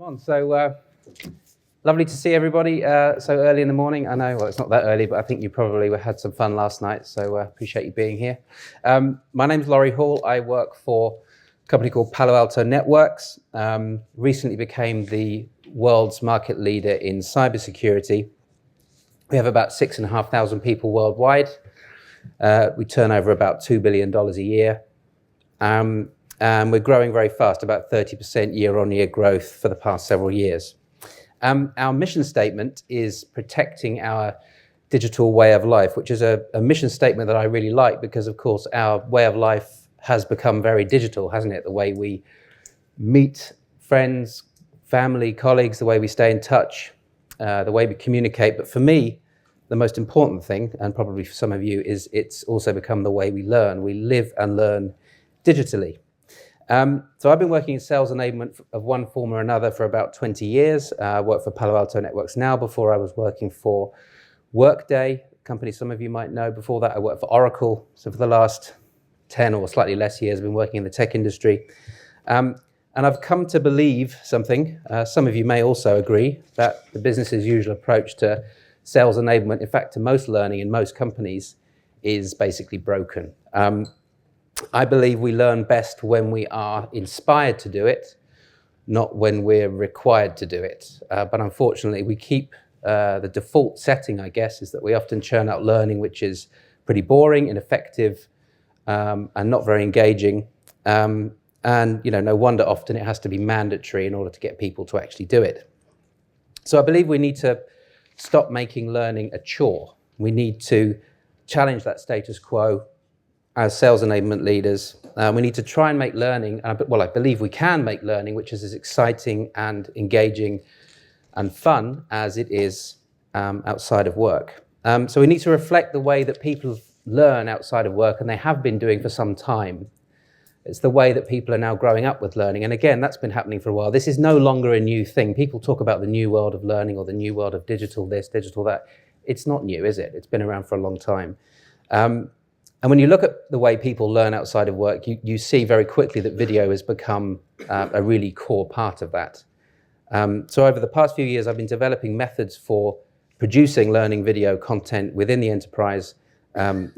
on. Lovely to see everybody so early in the morning. I know, well, it's not that early, but I think you probably had some fun last night, so appreciate you being here. My name's Laurie Hall. I work for a company called Palo Alto Networks. Recently became the world's market leader in cybersecurity. We have about 6,500 people worldwide. We turn over about $2 billion a year. And we're growing very fast, about 30% year-on-year growth for the past several years. Our mission statement is protecting our digital way of life, which is a mission statement that I really like because, of course, our way of life has become very digital, hasn't it? The way we meet friends, family, colleagues, the way we stay in touch, the way we communicate. But for me, the most important thing, and probably for some of you, is it's also become the way we learn. We live and learn digitally. So I've been working in sales enablement of one form or another for about 20 years. I work for Palo Alto Networks now. Before I was working for Workday, a company some of you might know. Before that, I worked for Oracle. So for the last 10 or slightly less years, I've been working in the tech industry. And I've come to believe something, some of you may also agree, that the business as usual approach to sales enablement, in fact, to most learning in most companies, is basically broken. I believe we learn best when we are inspired to do it, not when we're required to do it. But unfortunately, we keep the default setting, I guess, is that we often churn out learning which is pretty boring, ineffective, and not very engaging. And no wonder often it has to be mandatory in order to get people to actually do it. So I believe we need to stop making learning a chore. We need to challenge that status quo. As sales enablement leaders, we need to try and make learning, I believe we can make learning, which is as exciting and engaging and fun as it is outside of work. So we need to reflect the way that people learn outside of work, and they have been doing for some time. It's the way that people are now growing up with learning. And again, that's been happening for a while. This is no longer a new thing. People talk about the new world of learning or the new world of digital this, digital that. It's not new, is it? It's been around for a long time. And when you look at the way people learn outside of work, you see very quickly that video has become a really core part of that. So over the past few years, I've been developing methods for producing learning video content within the enterprise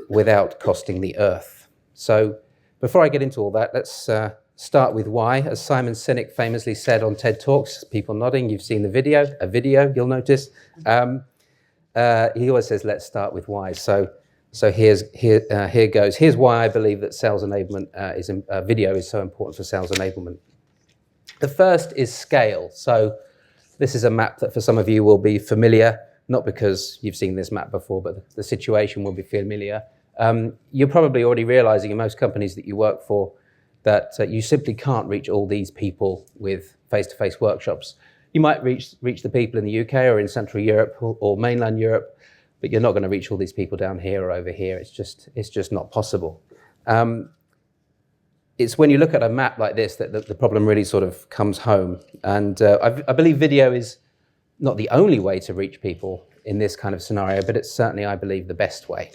without costing the earth. So before I get into all that, let's start with why. As Simon Sinek famously said on TED Talks, people nodding, you've seen a video, you'll notice. He always says, let's start with why. So here goes. Here's why I believe that sales enablement video is so important for sales enablement. The first is scale. So this is a map that for some of you will be familiar, not because you've seen this map before, but the situation will be familiar. You're probably already realizing in most companies that you work for that you simply can't reach all these people with face-to-face workshops. You might reach the people in the UK or in Central Europe or mainland Europe, but you're not going to reach all these people down here or over here. It's just not possible. It's when you look at a map like this that the problem really sort of comes home. And I believe video is not the only way to reach people in this kind of scenario, but it's certainly, I believe, the best way.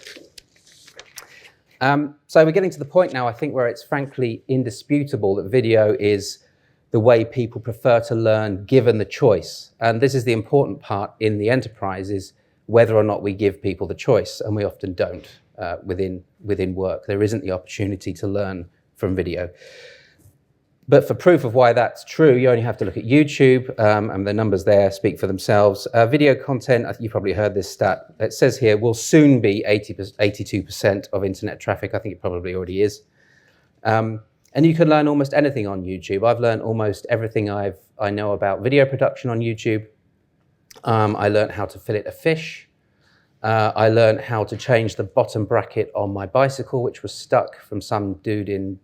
So we're getting to the point now, I think, where it's frankly indisputable that video is the way people prefer to learn given the choice. And this is the important part in the enterprise, is whether or not we give people the choice, and we often don't within work. There isn't the opportunity to learn from video. But for proof of why that's true, you only have to look at YouTube, and the numbers there speak for themselves. Video content, you probably heard this stat, it says here, will soon be 82% of internet traffic. I think it probably already is. And you can learn almost anything on YouTube. I've learned almost everything I know about video production on YouTube. I learned how to fillet a fish. I learned how to change the bottom bracket on my bicycle, which was stuck from some dude in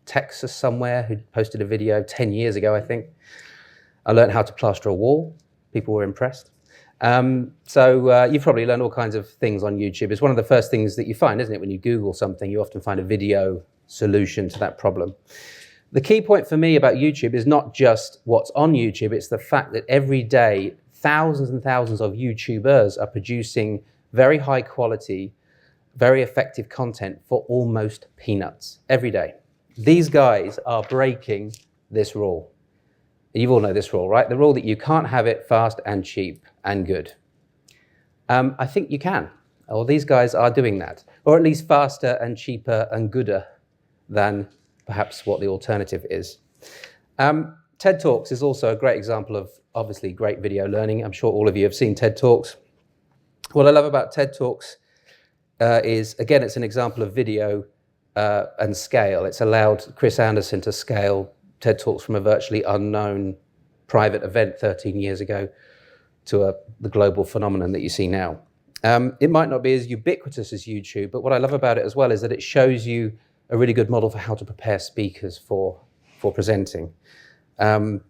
Texas somewhere who posted a video 10 years ago, I think. I learned how to plaster a wall. People were impressed. So you've probably learned all kinds of things on YouTube. It's one of the first things that you find, isn't it? When you Google something, you often find a video solution to that problem. The key point for me about YouTube is not just what's on YouTube, it's the fact that every day thousands and thousands of YouTubers are producing very high quality, very effective content for almost peanuts every day. These guys are breaking this rule. You all know this rule, right? The rule that you can't have it fast and cheap and good. I think you can. Or these guys are doing that. Or at least faster and cheaper and gooder than perhaps what the alternative is. TED Talks is also a great example of obviously great video learning. I'm sure all of you have seen TED Talks. What I love about TED Talks is, again, it's an example of video and scale. It's allowed Chris Anderson to scale TED Talks from a virtually unknown private event 13 years ago to the global phenomenon that you see now. It might not be as ubiquitous as YouTube, but what I love about it as well is that it shows you a really good model for how to prepare speakers for presenting. And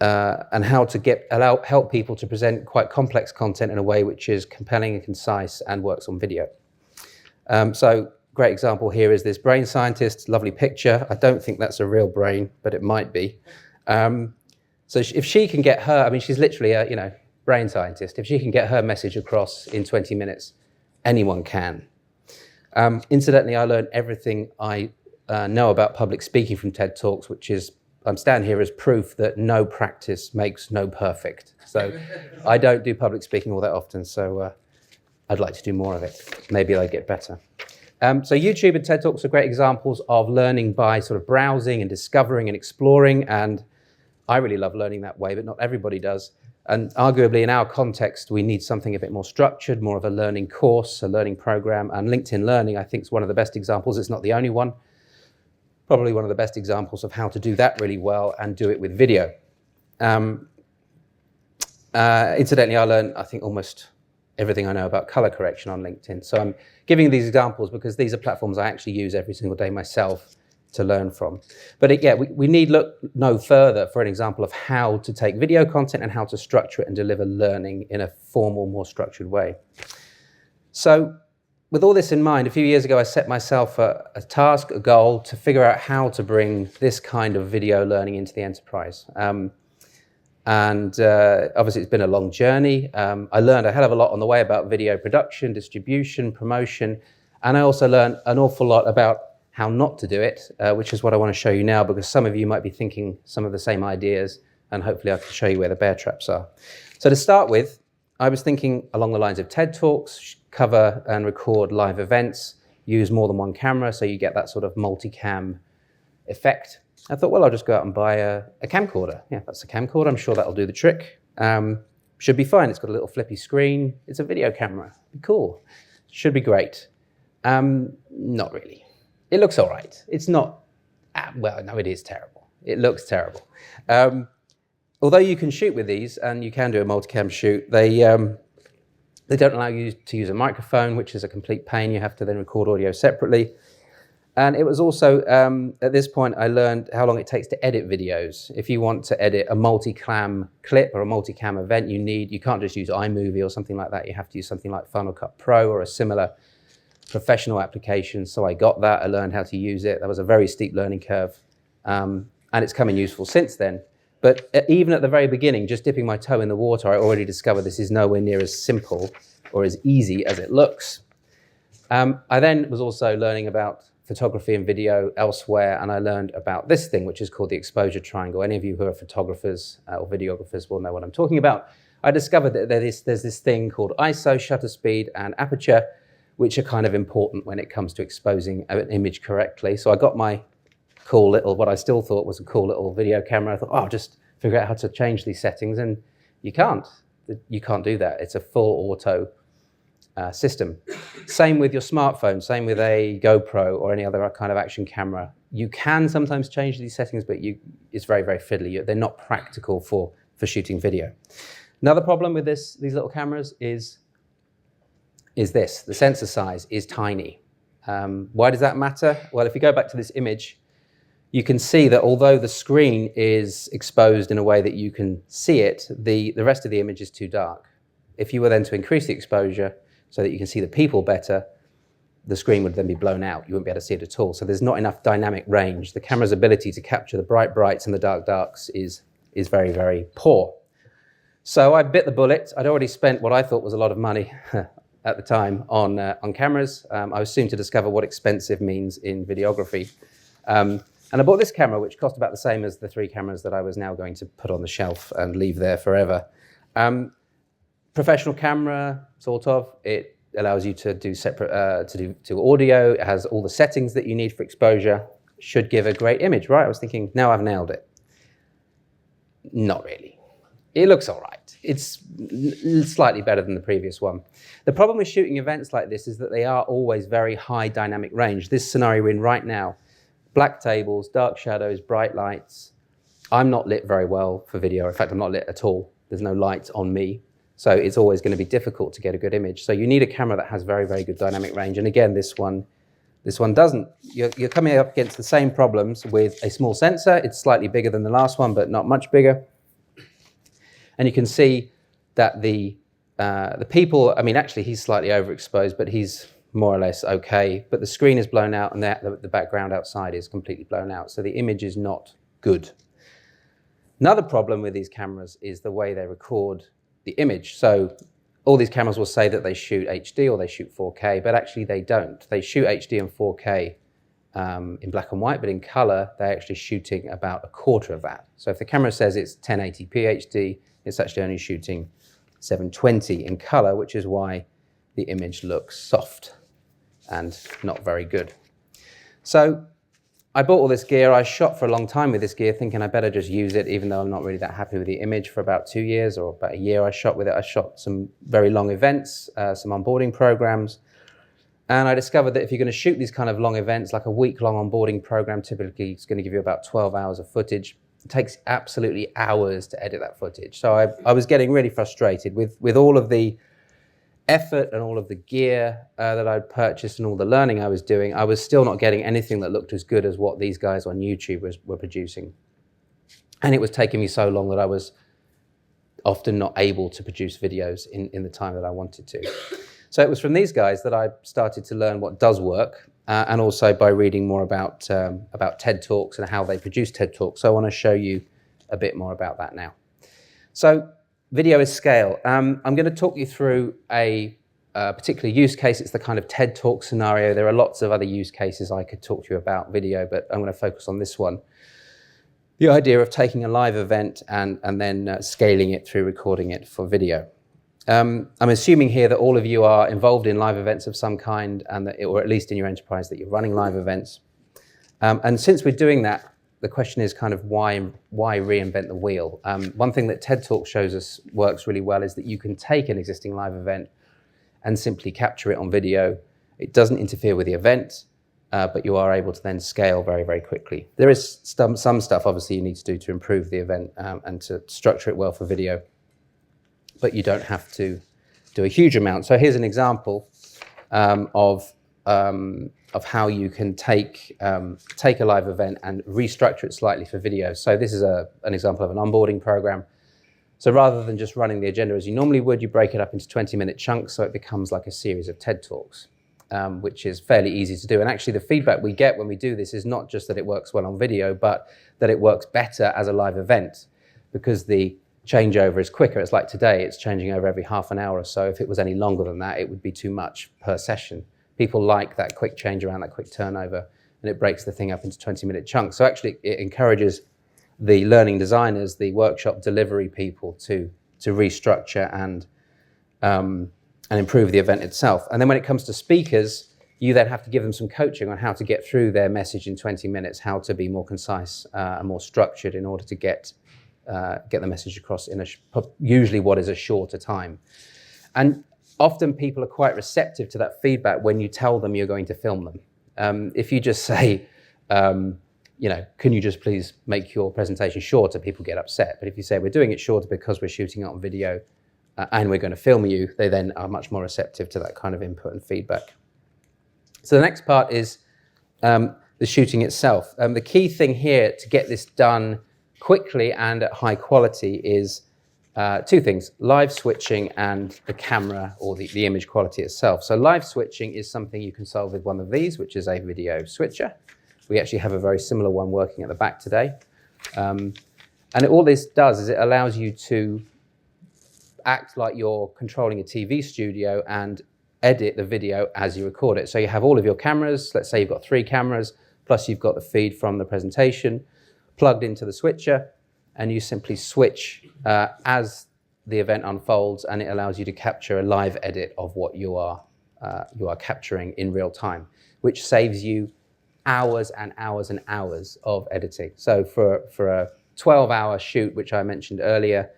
how to help people to present quite complex content in a way which is compelling and concise and works on video. So great example here is this brain scientist, lovely picture. I don't think that's a real brain, but it might be. So if she can get her, I mean, she's literally a brain scientist. If she can get her message across in 20 minutes, anyone can. Incidentally, I learned everything I know about public speaking from TED Talks, which is, I'm standing here as proof that no practice makes no perfect. So I don't do public speaking all that often, so I'd like to do more of it. Maybe I'd get better. So YouTube and TED Talks are great examples of learning by sort of browsing and discovering and exploring, and I really love learning that way, but not everybody does. And arguably in our context, we need something a bit more structured, more of a learning course, a learning program, and LinkedIn Learning, I think, is one of the best examples. It's not the only one. Probably one of the best examples of how to do that really well and do it with video. Incidentally, I learned, I think, almost everything I know about color correction on LinkedIn. So I'm giving these examples because these are platforms I actually use every single day myself to learn from. But we need look no further for an example of how to take video content and how to structure it and deliver learning in a formal, more structured way. So with all this in mind, a few years ago, I set myself a task, a goal, to figure out how to bring this kind of video learning into the enterprise. Obviously, it's been a long journey. I learned a hell of a lot on the way about video production, distribution, promotion, and I also learned an awful lot about how not to do it, which is what I want to show you now, because some of you might be thinking some of the same ideas, and hopefully I can show you where the bear traps are. So to start with, I was thinking along the lines of TED Talks, cover and record live events, use more than one camera, so you get that sort of multi-cam effect. I thought, well, I'll just go out and buy a camcorder. Yeah, that's a camcorder. I'm sure that'll do the trick. Should be fine. It's got a little flippy screen. It's a video camera. Cool. Should be great. Not really. It looks all right. It's not, well, no, it is terrible. It looks terrible. Although you can shoot with these, and you can do a multicam shoot, they don't allow you to use a microphone, which is a complete pain. You have to then record audio separately. And it was also, at this point, I learned how long it takes to edit videos. If you want to edit a multi-cam clip or a multi-cam event, you can't just use iMovie or something like that. You have to use something like Final Cut Pro or a similar professional application. So I got that. I learned how to use it. That was a very steep learning curve. And it's come in useful since then. But even at the very beginning, just dipping my toe in the water, I already discovered this is nowhere near as simple or as easy as it looks. I then was also learning about photography and video elsewhere, and I learned about this thing, which is called the exposure triangle. Any of you who are photographers or videographers will know what I'm talking about. I discovered that there's this thing called ISO, shutter speed, and aperture, which are kind of important when it comes to exposing an image correctly. So I got my cool little, what I still thought was a cool little video camera. I thought, I'll just figure out how to change these settings, and you can't. You can't do that. It's a full auto system. Same with your smartphone, same with a GoPro or any other kind of action camera. You can sometimes change these settings, but it's very, very fiddly. They're not practical for shooting video. Another problem with these little cameras is this. The sensor size is tiny. Why does that matter? Well, if you go back to this image, you can see that although the screen is exposed in a way that you can see it, the rest of the image is too dark. If you were then to increase the exposure so that you can see the people better, the screen would then be blown out. You wouldn't be able to see it at all. So there's not enough dynamic range. The camera's ability to capture the bright brights and the dark darks is very, very poor. So I bit the bullet. I'd already spent what I thought was a lot of money at the time on cameras. I was soon to discover what expensive means in videography. And I bought this camera, which cost about the same as the 3 cameras that I was now going to put on the shelf and leave there forever. Professional camera, sort of. It allows you to do separate, to audio. It has all the settings that you need for exposure. Should give a great image, right? I was thinking, now I've nailed it. Not really. It looks all right. It's slightly better than the previous one. The problem with shooting events like this is that they are always very high dynamic range. This scenario we're in right now, black tables, dark shadows, bright lights. I'm not lit very well for video. In fact, I'm not lit at all. There's no light on me. So it's always going to be difficult to get a good image. So you need a camera that has very, very good dynamic range. And again, this one doesn't. You're coming up against the same problems with a small sensor. It's slightly bigger than the last one, but not much bigger. And you can see that the people, I mean, actually he's slightly overexposed, but he's more or less okay. But the screen is blown out and the background outside is completely blown out. So the image is not good. Another problem with these cameras is the way they record the image. So all these cameras will say that they shoot HD or they shoot 4K, but actually they don't. They shoot HD and 4K in black and white, but in color, they're actually shooting about a quarter of that. So if the camera says it's 1080p HD, it's actually only shooting 720 in color, which is why the image looks soft and not very good. So I bought all this gear. I shot for a long time with this gear thinking I better just use it, even though I'm not really that happy with the image. For about 2 years or about a year I shot with it. I shot some very long events, some onboarding programs. And I discovered that if you're going to shoot these kind of long events, like a week-long onboarding program, typically it's going to give you about 12 hours of footage. It takes absolutely hours to edit that footage. So I was getting really frustrated with all of the effort and all of the gear that I'd purchased and all the learning I was doing. I was still not getting anything that looked as good as what these guys on YouTube were producing. And it was taking me so long that I was often not able to produce videos in the time that I wanted to. So it was from these guys that I started to learn what does work, and also by reading more about TED Talks and how they produce TED Talks. So I want to show you a bit more about that now. So video is scale. I'm going to talk you through a particular use case. It's the kind of TED Talk scenario. There are lots of other use cases I could talk to you about video, but I'm going to focus on this one. The idea of taking a live event and then scaling it through recording it for video. I'm assuming here that all of you are involved in live events of some kind, and that, or at least in your enterprise, that you're running live events. And since we're doing that, the question is kind of why reinvent the wheel? One thing that TED Talk shows us works really well is that you can take an existing live event and simply capture it on video. It doesn't interfere with the event, but you are able to then scale very, very quickly. There is some stuff obviously you need to do to improve the event and to structure it well for video, but you don't have to do a huge amount. So here's an example of how you can take a live event and restructure it slightly for video. So this is an example of an onboarding program. So rather than just running the agenda as you normally would, you break it up into 20-minute chunks so it becomes like a series of TED Talks, which is fairly easy to do. And actually the feedback we get when we do this is not just that it works well on video, but that it works better as a live event because the changeover is quicker. It's like today, it's changing over every half an hour or so. If it was any longer than that, it would be too much per session. People like that quick change around, that quick turnover, and it breaks the thing up into 20-minute chunks. So actually it encourages the learning designers, the workshop delivery people to restructure and improve the event itself. And then when it comes to speakers, you then have to give them some coaching on how to get through their message in 20 minutes, how to be more concise and more structured in order to get the message across in usually what is a shorter time. And often people are quite receptive to that feedback when you tell them you're going to film them. If you just say, can you just please make your presentation shorter, people get upset. But if you say we're doing it shorter because we're shooting it on video and we're going to film you, they then are much more receptive to that kind of input and feedback. So the next part is the shooting itself. The key thing here to get this done quickly and at high quality is two things: live switching and the camera or the image quality itself. So live switching is something you can solve with one of these, which is a video switcher. We actually have a very similar one working at the back today. And all this does is it allows you to act like you're controlling a TV studio and edit the video as you record it. So you have all of your cameras. Let's say you've got 3 cameras plus you've got the feed from the presentation plugged into the switcher, and you simply switch as the event unfolds, and it allows you to capture a live edit of what you are capturing in real time, which saves you hours and hours and hours of editing. So for a 12-hour shoot, which I mentioned earlier,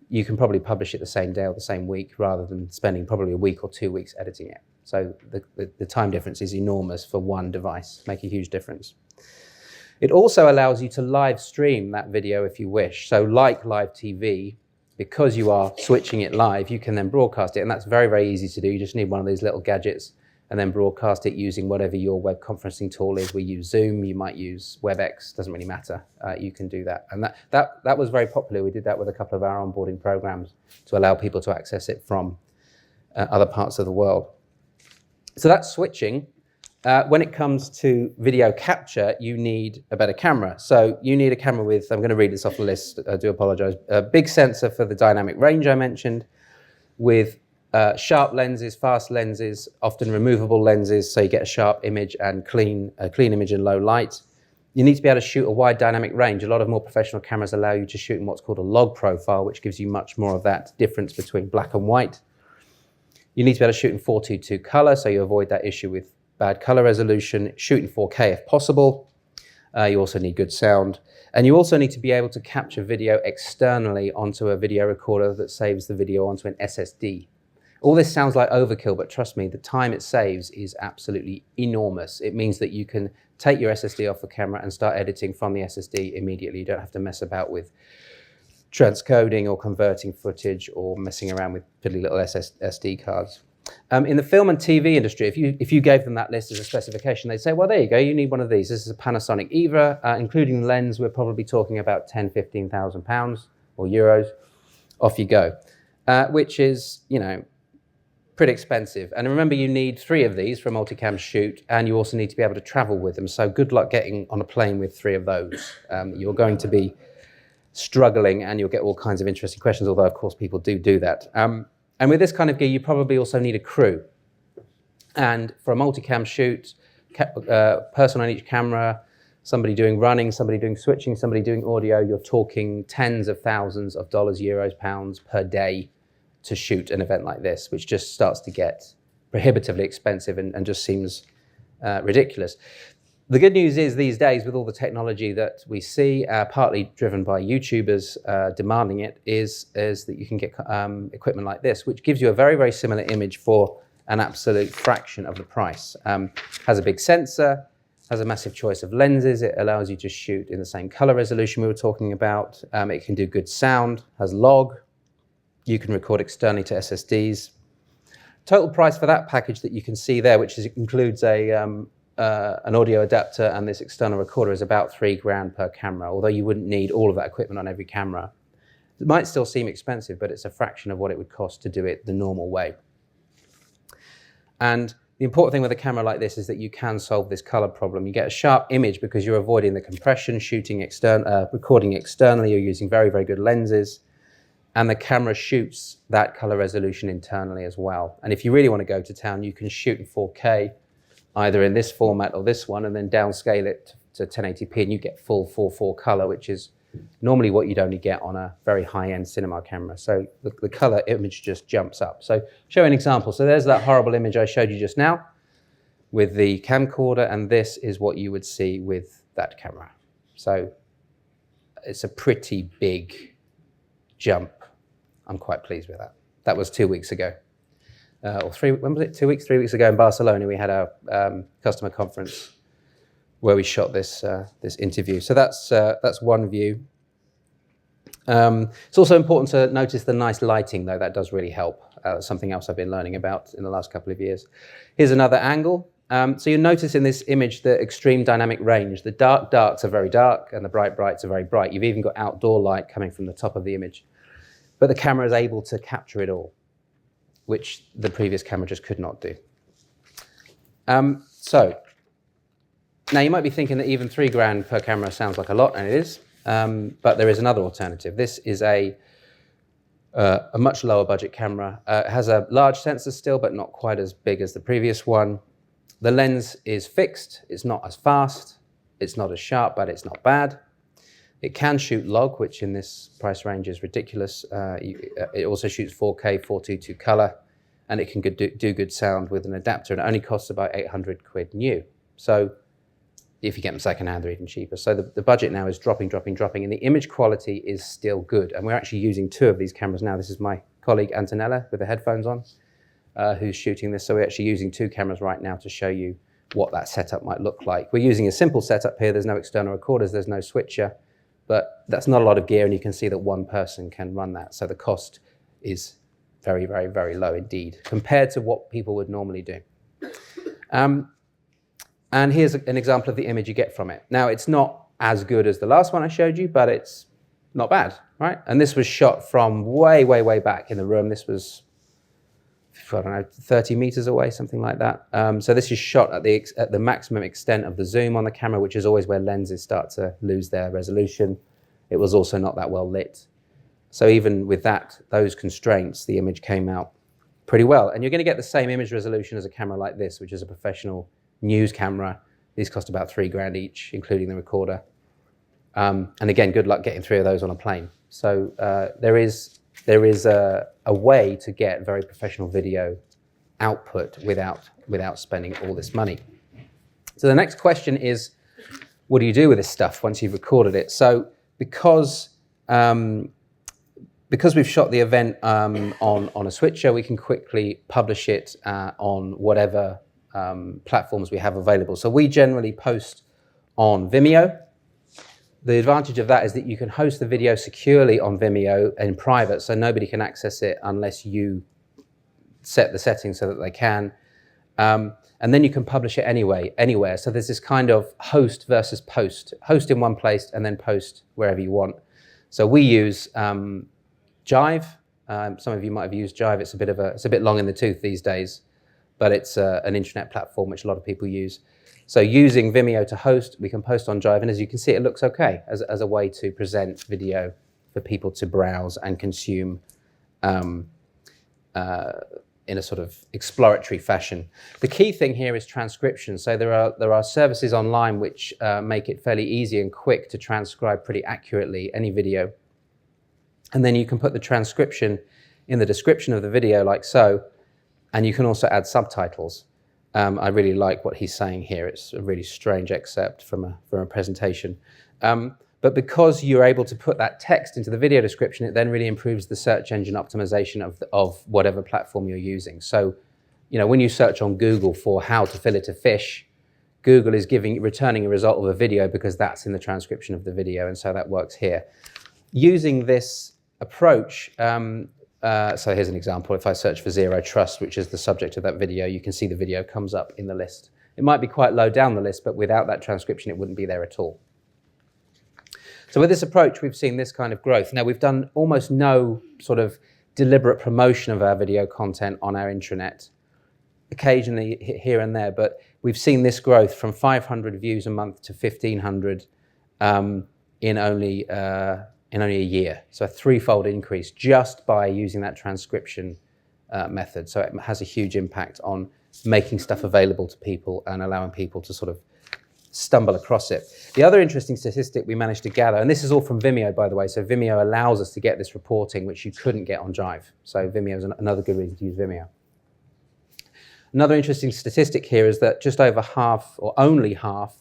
you can probably publish it the same day or the same week rather than spending probably a week or 2 weeks editing it. So the time difference is enormous for one device, make a huge difference. It also allows you to live stream that video if you wish. So like live TV, because you are switching it live, you can then broadcast it. And that's very, very easy to do. You just need one of these little gadgets and then broadcast it using whatever your web conferencing tool is. We use Zoom, you might use WebEx, doesn't really matter. You can do that. And that was very popular. We did that with a couple of our onboarding programs to allow people to access it from other parts of the world. So that's switching. When it comes to video capture, you need a better camera. So you need a camera with, I'm going to read this off the list, I do apologize, a big sensor for the dynamic range I mentioned, with sharp lenses, fast lenses, often removable lenses, so you get a sharp image and a clean image in low light. You need to be able to shoot a wide dynamic range. A lot of more professional cameras allow you to shoot in what's called a log profile, which gives you much more of that difference between black and white. You need to be able to shoot in 4:2:2 color, so you avoid that issue with bad color resolution. Shoot in 4K if possible. You also need good sound. And you also need to be able to capture video externally onto a video recorder that saves the video onto an SSD. All this sounds like overkill, but trust me, the time it saves is absolutely enormous. It means that you can take your SSD off the camera and start editing from the SSD immediately. You don't have to mess about with transcoding or converting footage or messing around with piddly little SD cards. In the film and TV industry, if you gave them that list as a specification, they'd say, well, there you go, you need one of these. This is a Panasonic EVA, including the lens, we're probably talking about 10,000, 15,000 pounds or euros. Off you go, which is, pretty expensive. And remember, you need 3 of these for a multicam shoot, and you also need to be able to travel with them. So good luck getting on a plane with 3 of those. You're going to be struggling, and you'll get all kinds of interesting questions, although of course people do that. And with this kind of gear, you probably also need a crew. And for a multicam shoot, person on each camera, somebody doing running, somebody doing switching, somebody doing audio, you're talking tens of thousands of dollars, euros, pounds per day to shoot an event like this, which just starts to get prohibitively expensive and just seems ridiculous. The good news is these days, with all the technology that we see, partly driven by YouTubers demanding it, is that you can get equipment like this, which gives you a very, very similar image for an absolute fraction of the price. Has a big sensor, has a massive choice of lenses. It allows you to shoot in the same color resolution we were talking about. It can do good sound, has log. You can record externally to SSDs. Total price for that package that you can see there, which includes an audio adapter and this external recorder, is about $3,000 per camera, although you wouldn't need all of that equipment on every camera. It might still seem expensive, but it's a fraction of what it would cost to do it the normal way. And the important thing with a camera like this is that you can solve this color problem. You get a sharp image because you're avoiding the compression, recording externally, you're using very, very good lenses, and the camera shoots that color resolution internally as well. And if you really want to go to town, you can shoot in 4K, either in this format or this one, and then downscale it to 1080p, and you get full 4:4 color, which is normally what you'd only get on a very high-end cinema camera. So the color image just jumps up. So show an example. So there's that horrible image I showed you just now with the camcorder, and this is what you would see with that camera. So it's a pretty big jump. I'm quite pleased with that. That was 2 weeks ago. When was it? 2 weeks, 3 weeks ago in Barcelona, we had our customer conference where we shot this interview. So that's one view. It's also important to notice the nice lighting, though. That does really help. Something else I've been learning about in the last couple of years. Here's another angle. So you notice in this image the extreme dynamic range. The darks are very dark and the brights are very bright. You've even got outdoor light coming from the top of the image. But the camera is able to capture it all, which the previous camera just could not do. So now you might be thinking that even $3,000 per camera sounds like a lot, and it is, but there is another alternative. This is a much lower budget camera. It has a large sensor still, but not quite as big as the previous one. The lens is fixed, it's not as fast, It's not as sharp, but it's not bad. It can shoot log, which in this price range is ridiculous. It also shoots 4K, 422 color, and it can do good sound with an adapter, and it only costs about 800 quid new. So if you get them secondhand, they're even cheaper. So the budget now is dropping, and the image quality is still good. And we're actually using 2 of these cameras now. This is my colleague Antonella with the headphones on, who's shooting this. So we're actually using 2 cameras right now to show you what that setup might look like. We're using a simple setup here. There's no external recorders, there's no switcher, but that's not a lot of gear, and you can see that one person can run that. So the cost is very, very, very low indeed, compared to what people would normally do. And here's an example of the image you get from it. Now, it's not as good as the last one I showed you, but it's not bad, right? And this was shot from way, way, way back in the room. This was, I don't know, 30 meters away, something like that. So this is shot at the maximum extent of the zoom on the camera, which is always where lenses start to lose their resolution. It was also not that well lit. So even with those constraints, the image came out pretty well. And you're going to get the same image resolution as a camera like this, which is a professional news camera. These cost about $3,000 each, including the recorder. And again, good luck getting 3 of those on a plane. So there is a way to get very professional video output without spending all this money. So the next question is, what do you do with this stuff once you've recorded it? So because we've shot the event on a switcher, we can quickly publish it on whatever platforms we have available. So we generally post on Vimeo. The advantage of that is that you can host the video securely on Vimeo in private, so nobody can access it unless you set the settings so that they can. And then you can publish it anywhere. So there's this kind of host versus post. Host in one place and then post wherever you want. So we use Jive. Some of you might have used Jive. It's a bit long in the tooth these days, but it's an internet platform which a lot of people use. So using Vimeo to host, we can post on Jive, and as you can see, it looks okay as a way to present video for people to browse and consume in a sort of exploratory fashion. The key thing here is transcription. So there are services online which make it fairly easy and quick to transcribe pretty accurately any video. And then you can put the transcription in the description of the video like so, and you can also add subtitles. I really like what he's saying here. It's a really strange excerpt from a presentation. But because you're able to put that text into the video description, it then really improves the search engine optimization of whatever platform you're using. So, when you search on Google for how to fillet a fish, Google is returning a result of a video because that's in the transcription of the video, and so that works here. Using this approach, so here's an example. If I search for Zero Trust, which is the subject of that video, you can see the video comes up in the list. It might be quite low down the list, but without that transcription, it wouldn't be there at all. So with this approach, we've seen this kind of growth. Now, we've done almost no sort of deliberate promotion of our video content on our intranet, occasionally here and there, but we've seen this growth from 500 views a month to 1,500 in only a year. So a 3-fold increase just by using that transcription method. So it has a huge impact on making stuff available to people and allowing people to sort of stumble across it. The other interesting statistic we managed to gather, and this is all from Vimeo, by the way, so Vimeo allows us to get this reporting, which you couldn't get on Jive. So Vimeo is another good reason to use Vimeo. Another interesting statistic here is that just over half, or only half,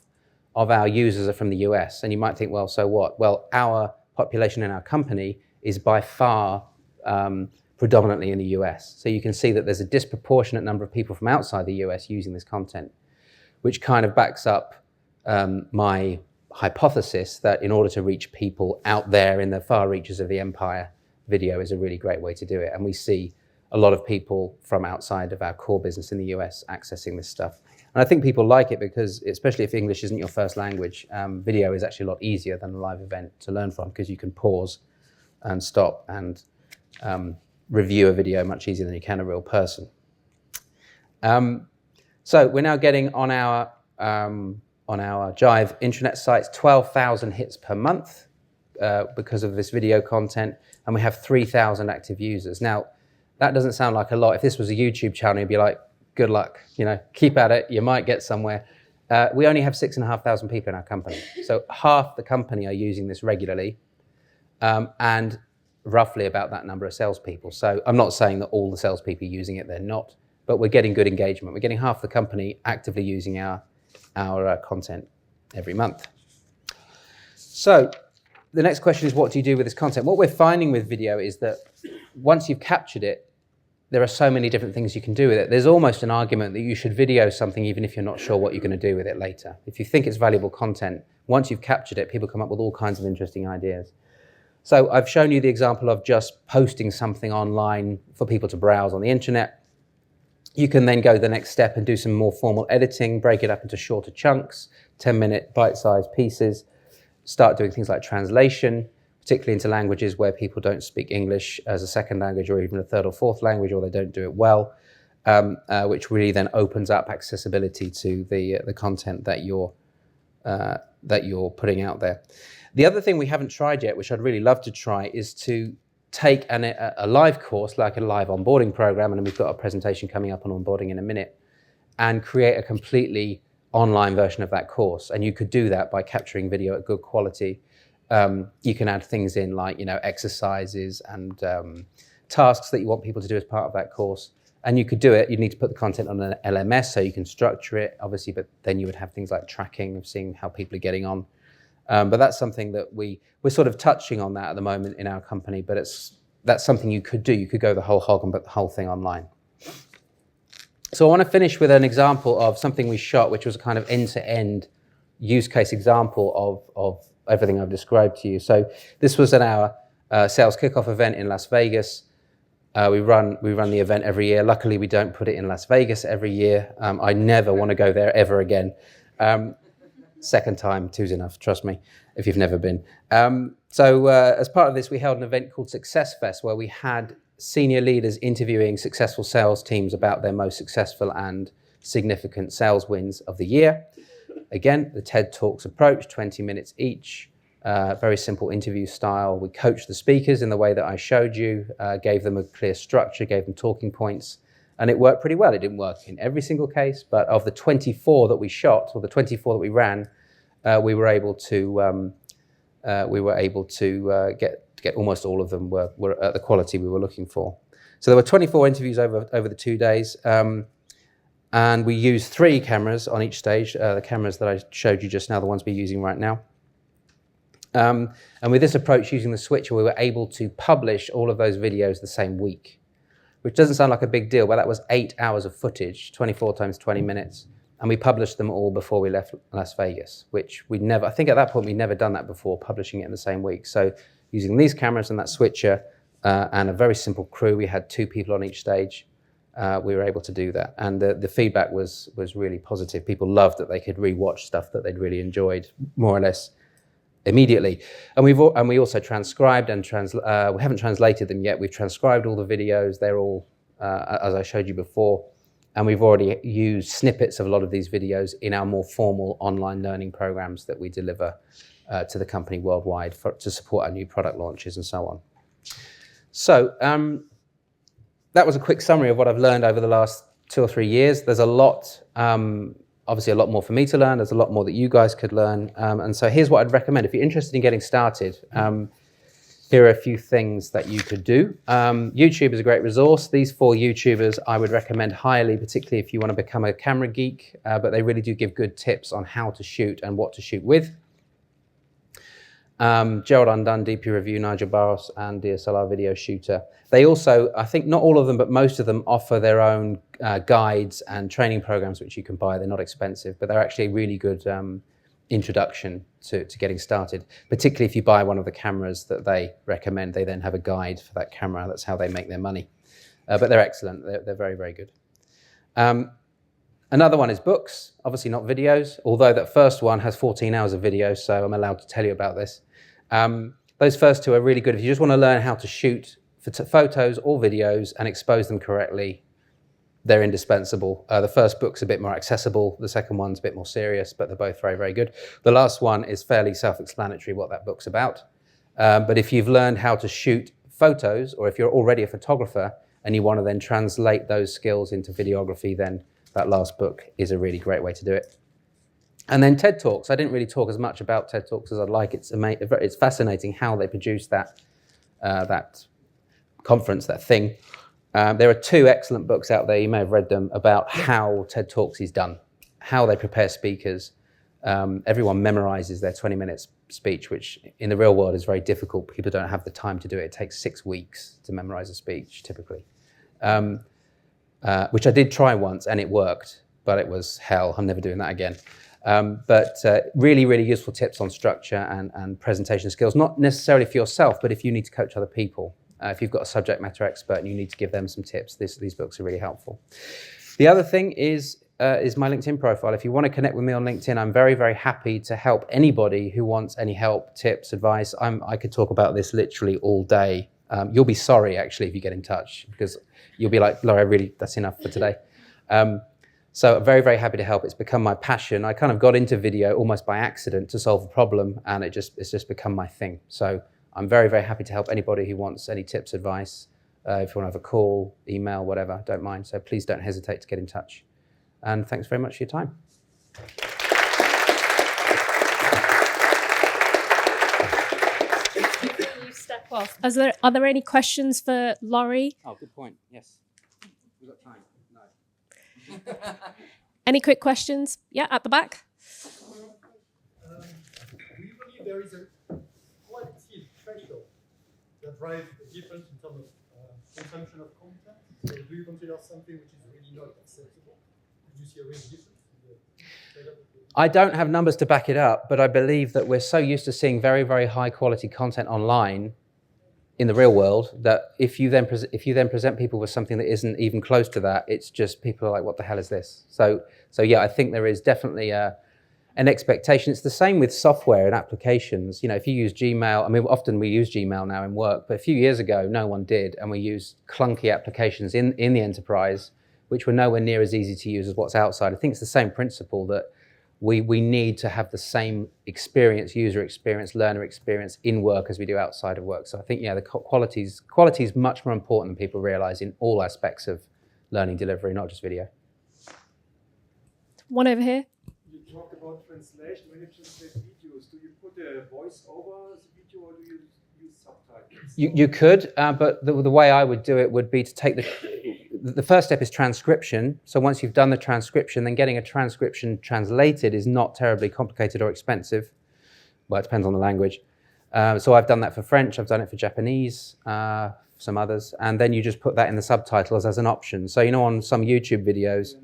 of our users are from the US. And you might think, well, so what? Well, our population in our company is by far predominantly in the US. So you can see that there's a disproportionate number of people from outside the US using this content, which kind of backs up my hypothesis that in order to reach people out there in the far reaches of the empire, video is a really great way to do it. And we see a lot of people from outside of our core business in the US accessing this stuff. And I think people like it because, especially if English isn't your first language, video is actually a lot easier than a live event to learn from, because you can pause and stop and review a video much easier than you can a real person. So we're now getting on our Jive intranet sites 12,000 hits per month because of this video content, and we have 3,000 active users. Now, that doesn't sound like a lot. If this was a YouTube channel, you'd be like, good luck, keep at it, you might get somewhere. We only have 6,500 people in our company. So half the company are using this regularly, and roughly about that number of salespeople. So I'm not saying that all the salespeople are using it, they're not, but we're getting good engagement. We're getting half the company actively using our content every month. So the next question is, what do you do with this content? What we're finding with video is that once you've captured it, there are so many different things you can do with it. There's almost an argument that you should video something even if you're not sure what you're going to do with it later. If you think it's valuable content, once you've captured it, people come up with all kinds of interesting ideas. So I've shown you the example of just posting something online for people to browse on the internet. You can then go the next step and do some more formal editing, break it up into shorter chunks, 10-minute bite-sized pieces, start doing things like translation, particularly into languages where people don't speak English as a second language or even a third or fourth language, or they don't do it well, which really then opens up accessibility to the content that you're putting out there. The other thing we haven't tried yet, which I'd really love to try, is to take a live course, like a live onboarding program, and we've got a presentation coming up on onboarding in a minute, and create a completely online version of that course. And you could do that by capturing video at good quality. You can add things in like, exercises and tasks that you want people to do as part of that course. And you could do it, you need to put the content on an LMS so you can structure it, obviously, but then you would have things like tracking of seeing how people are getting on. But that's something that we're sort of touching on that at the moment in our company, but that's something you could do. You could go the whole hog and put the whole thing online. So I want to finish with an example of something we shot, which was a kind of end-to-end use case example of everything I've described to you. So this was at our sales kickoff event in Las Vegas. We run the event every year. Luckily, we don't put it in Las Vegas every year. I never want to go there ever again. Second time, two's enough, trust me, if you've never been. So as part of this, we held an event called Success Fest, where we had senior leaders interviewing successful sales teams about their most successful and significant sales wins of the year. Again, the TED Talks approach, 20 minutes each, very simple interview style. We coached the speakers in the way that I showed you, gave them a clear structure, gave them talking points, and it worked pretty well. It didn't work in every single case, but of the 24 that we shot, or the 24 that we ran, we were able to get almost all of them were at the quality we were looking for. So there were 24 interviews over the 2 days. And we used 3 cameras on each stage, the cameras that I showed you just now, the ones we're using right now. And with this approach, using the switcher, we were able to publish all of those videos the same week, which doesn't sound like a big deal, but that was 8 hours of footage, 24 times 20 minutes. And we published them all before we left Las Vegas, which I think at that point, we'd never done that before, publishing it in the same week. So using these cameras and that switcher and a very simple crew, we had 2 people on each stage. We were able to do that, and the feedback was really positive. People loved that they could rewatch stuff that they'd really enjoyed more or less immediately. And we also transcribed and we haven't translated them yet. We've transcribed all the videos. They're all as I showed you before, and we've already used snippets of a lot of these videos in our more formal online learning programs that we deliver to the company worldwide to support our new product launches and so on. So. That was a quick summary of what I've learned over the last 2 or 3 years. There's a lot, obviously a lot more for me to learn. There's a lot more that you guys could learn. And so here's what I'd recommend. If you're interested in getting started, here are a few things that you could do. YouTube is a great resource. These 4 YouTubers I would recommend highly, particularly if you want to become a camera geek, but they really do give good tips on how to shoot and what to shoot with. Gerald Undone, DP Review, Nigel Barros, and DSLR Video Shooter. They also, I think not all of them, but most of them offer their own guides and training programs which you can buy. They're not expensive, but they're actually a really good introduction to getting started, particularly if you buy one of the cameras that they recommend. They then have a guide for that camera. That's how they make their money. But they're excellent. They're very, very good. Another one is books, obviously not videos, although that first one has 14 hours of video, so I'm allowed to tell you about this. Those first 2 are really good if you just want to learn how to shoot photos or videos and expose them correctly. They're indispensable. The first book's a bit more accessible. The second one's a bit more serious, but they're both very, very good. The last one is fairly self-explanatory what that book's about. But if you've learned how to shoot photos, or if you're already a photographer and you want to then translate those skills into videography, then that last book is a really great way to do it. And then TED Talks. I didn't really talk as much about TED Talks as I'd like. It's fascinating how they produce that conference, that thing. There are 2 excellent books out there, you may have read them, about how TED Talks is done, how they prepare speakers. Everyone memorizes their 20 minutes speech, which in the real world is very difficult. People don't have the time to do it. It takes 6 weeks to memorize a speech, typically. Which I did try once and it worked, but it was hell. I'm never doing that again. But really, really useful tips on structure and presentation skills, not necessarily for yourself, but if you need to coach other people. If you've got a subject matter expert and you need to give them some tips, these books are really helpful. The other thing is my LinkedIn profile. If you want to connect with me on LinkedIn, I'm very, very happy to help anybody who wants any help, tips, advice. I could talk about this literally all day. You'll be sorry, actually, if you get in touch, because you'll be like, Laura, really, that's enough for today. So I'm very, very happy to help. It's become my passion. I kind of got into video almost by accident to solve a problem, and it's just become my thing. So I'm very, very happy to help anybody who wants any tips, advice. If you want to have a call, email, whatever, don't mind. So please don't hesitate to get in touch. And thanks very much for your time. You step off. Are there any questions for Laurie? Oh, good point. Yes. We've got time. No. Any quick questions? Yeah, at the back. Do you believe there is a quality threshold that drives the difference in terms of consumption of content? So do you consider something which is really not acceptable? Do you see a real difference in the setup? I don't have numbers to back it up, but I believe that we're so used to seeing very, very high quality content online in the real world that if you then present people with something that isn't even close to that, it's just people are like, what the hell is this? So yeah, I think there is definitely an expectation. It's the same with software and applications. You know, if you use Gmail, I mean, often we use Gmail now in work, but a few years ago, no one did. And we used clunky applications in the enterprise, which were nowhere near as easy to use as what's outside. I think it's the same principle that we need to have the same experience, user experience, learner experience in work as we do outside of work. So I think, yeah, the quality is much more important than people realize in all aspects of learning delivery, not just video. One over here. You talked about translation. When you translate videos, do you put a voice over the video or do you use subtitles? You could, but the way I would do it would be to take the first step is transcription. So once you've done the transcription, then getting a transcription translated is not terribly complicated or expensive. Well, it depends on the language. So I've done that for French, I've done it for Japanese, some others, and then you just put that in the subtitles as an option. So, you know, on some YouTube videos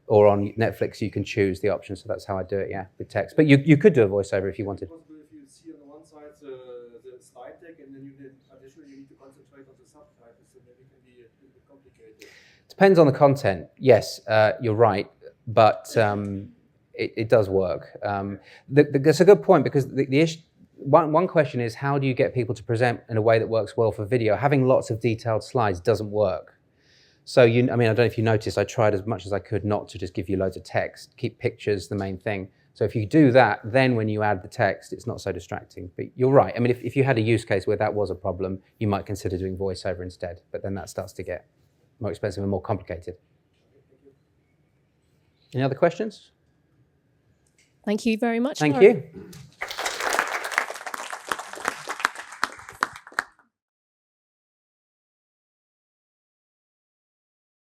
or on Netflix, you can choose the option. So that's how I do it, yeah, with text. But you could do a voiceover if you wanted. If you see on the one side the slide deck and then additionally you need to concentrate on the subtitles, so maybe it can be a bit complicated. Depends on the content. Yes, you're right, but it does work. That's a good point, because the issue, one question is, how do you get people to present in a way that works well for video? Having lots of detailed slides doesn't work. So I mean, I don't know if you noticed, I tried as much as I could not to just give you loads of text, keep pictures the main thing. So if you do that, then when you add the text, it's not so distracting. But you're right. I mean, if you had a use case where that was a problem, you might consider doing voiceover instead. But then that starts to get more expensive and more complicated. Any other questions? Thank you very much. Thank Laurie. you.